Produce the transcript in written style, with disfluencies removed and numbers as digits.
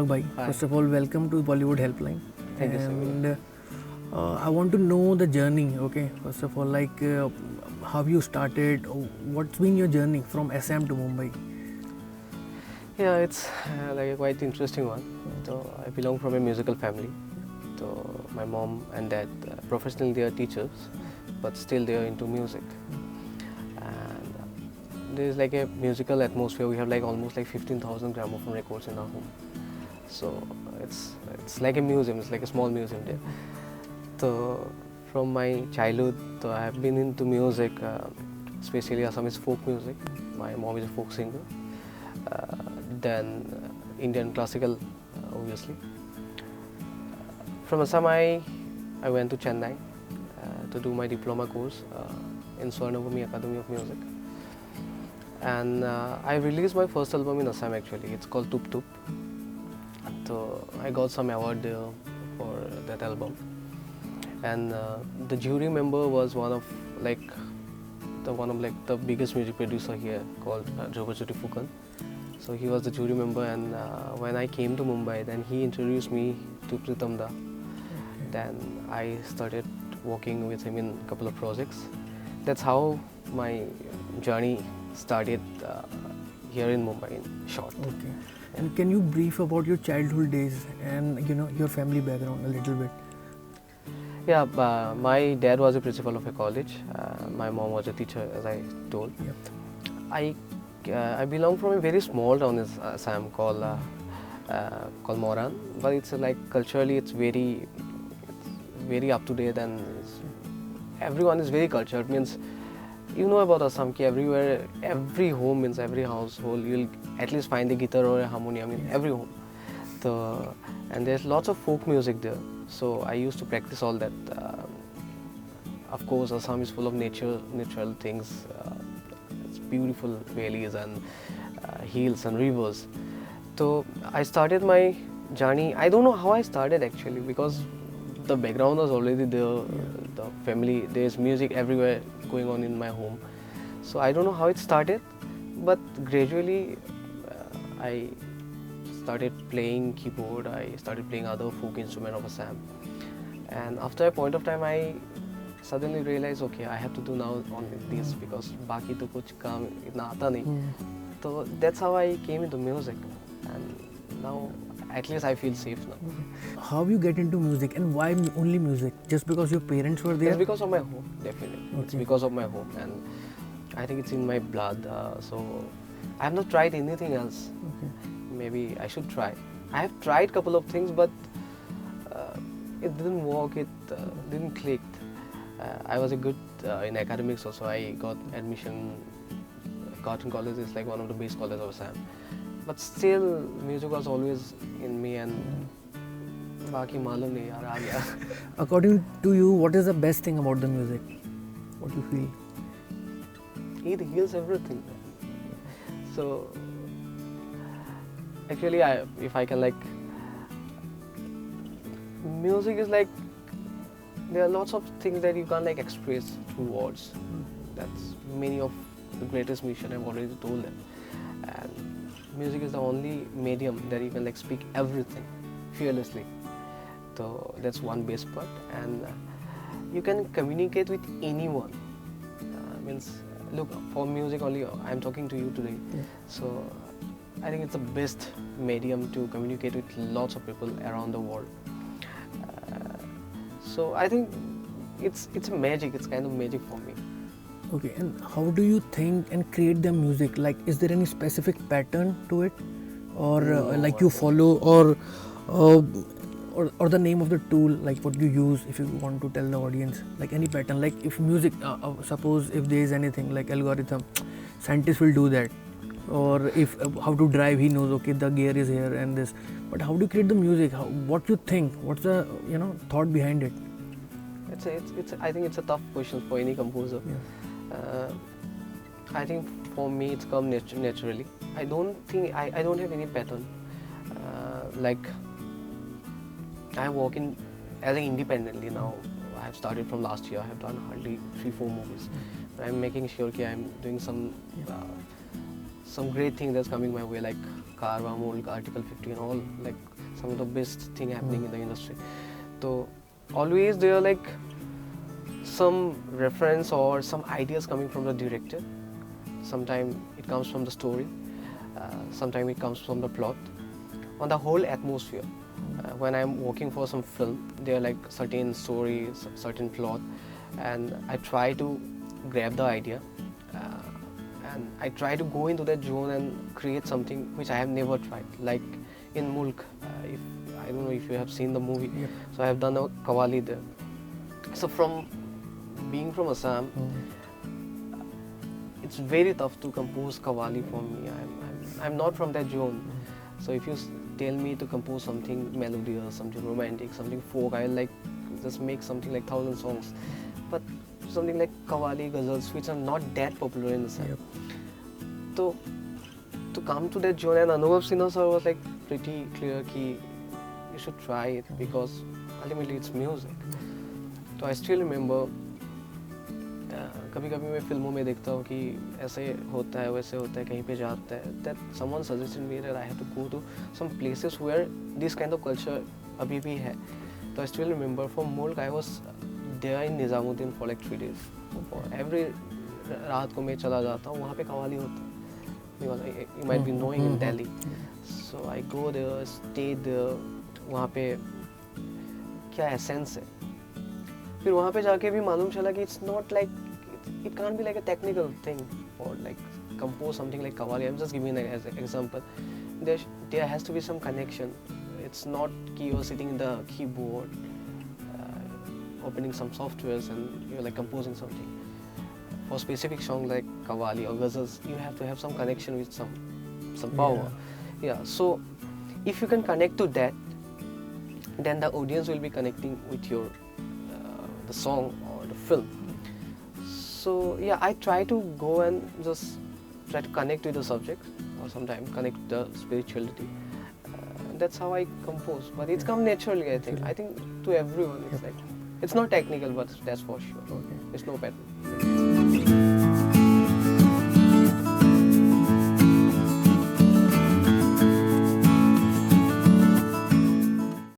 Anurag bhai. Hi. First of all, welcome to Bollywood Helpline. Thank you, Saikia. I want to know the journey. Okay, first of all, how you started. What's been your journey from Assam to Mumbai? Yeah, it's like a quite interesting one. So I belong from a musical family. So my mom and dad, professionally they are teachers, but still they are into music. And there's like a musical atmosphere. We have like almost like 15,000 gramophone records in our home. So it's like a museum. It's like a small museum there. So from my childhood, so I have been into music, especially Assamese folk music. My mom is a folk singer. Then Indian classical, obviously. From Assam, I went to Chennai to do my diploma course in Swarnabhumi Academy of Music. And I released my first album in Assam actually. It's called Tup Tup. So I got some award there for that album. And the jury member was one of the biggest music producer here called Jobajoti Fukan. So he was the jury member, and when I came to Mumbai, then he introduced me to Pritamda. Then I started working with him in a couple of projects. That's how my journey started here in Mumbai, in short. Okay. And can you brief about your childhood days and your family background a little bit? Yeah, my dad was a principal of a college. My mom was a teacher, as I told. Yep. I belong from a very small town in Assam called Moran, but it's like culturally it's very up to date, and everyone is very cultured. Means you know about Assam, ki everywhere, every home means every household you'll at least find a guitar or a harmonium in every home. So, and there's lots of folk music there. So I used to practice all that. Of course, Assam is full of natural things. It's beautiful valleys and hills and rivers. So I started my journey. I don't know how I started actually, because the background was already there. The family, there's music everywhere going on in my home. So I don't know how it started, but gradually I started playing keyboard. I started playing other folk instruments of Assam. And after a point of time, I suddenly realized, okay, I have to do now only this, because baki to kuch kaam itna aata nahi. So that's how I came into music, and now at least I feel safe now. How you get into music and why only music? Just because your parents were there? It's because of my home, definitely. Okay. It's because of my home, and I think it's in my blood. So I have not tried anything else. Okay. Maybe I should try. I have tried couple of things, but it didn't work. It didn't click. I was a good in academics also. I got admission. Cotton College is like one of the best colleges of Assam. But still, music was always in me, and baki malum nahi yaar, aa gaya. According to you, what is the best thing about the music? What do you feel? It heals everything. So actually, if I can music is like, there are lots of things that you can't express through words. That's many of the greatest musicians have already told them. And music is the only medium that you can speak everything fearlessly. So that's one best part, and you can communicate with anyone. Means look, for music only I'm talking to you today. Yeah. So I think it's the best medium to communicate with lots of people around the world. So I think it's a magic. It's kind of magic for me. Okay, and how do you think and create the music? Like, is there any specific pattern to it, or you follow, or the name of the tool, like what you use if you want to tell the audience, like any pattern, like if music, suppose if there is anything like algorithm, scientists will do that, or if how to drive, he knows, okay, the gear is here and this, but how do you create the music? What you think? What's the thought behind it? I think it's a tough question for any composer. Yeah. I think for me it's come naturally. I don't have any pattern. I work as independently now. I have started from last year. I have done hardly 3-4 movies. I'm making sure that I'm doing some some great thing that's coming my way, like Karwa, Molk, Article 50 and all, like some of the best thing happening in the industry. So always there are like some reference or some ideas coming from the director. Sometimes it comes from the story, sometimes it comes from the plot, on the whole atmosphere. When I'm working for some film, there are like certain stories, certain plot, and I try to grab the idea, and I try to go into that zone and create something which I have never tried. Like in Mulk, if I don't know if you have seen the movie, Yep. so I have done a Qawwali there. So from being from Assam, it's very tough to compose Qawwali for me. I'm not from that zone. So if you tell me to compose something melodious, something romantic, something folk, I'll like just make something like 1,000 songs. But something like Qawwali, ghazals, which are not that popular in Assam. Yep. So to come to that zone, and Anurag Sinha sir was like pretty clear ki you should try it because ultimately it's music. So I still remember कभी कभी मैं फिल्मों में देखता हूँ कि ऐसे होता है वैसे होता है कहीं पे जाता है that someone suggested me that I have to go to some places where this kind of culture अभी भी है. So I still remember from Mulk I was there in Nizamuddin for like 3 days. For every रात को मैं चला जाता हूँ वहाँ पे कव्वाली होता है. You might be knowing in Delhi. So I go there, stay there. वहाँ पे क्या एसेंस है. फिर वहाँ पे जाके भी मालूम चला कि it's not like it can't be like a technical thing or like compose something like Qawwali. I'm just giving an example. There has to be some connection. It's not कि you're sitting in the keyboard, opening some softwares and you're like composing something. For specific song like Qawwali or ghazals, you have to have some connection with some power. Yeah. So if you can connect to that, then the audience will be connecting with your the song or the film. So yeah, I try to go and just try to connect with the subject or sometimes connect with the spirituality. That's how I compose. But it's come naturally, I think. I think to everyone, it's like, it's not technical, but that's for sure. Okay. It's no pattern.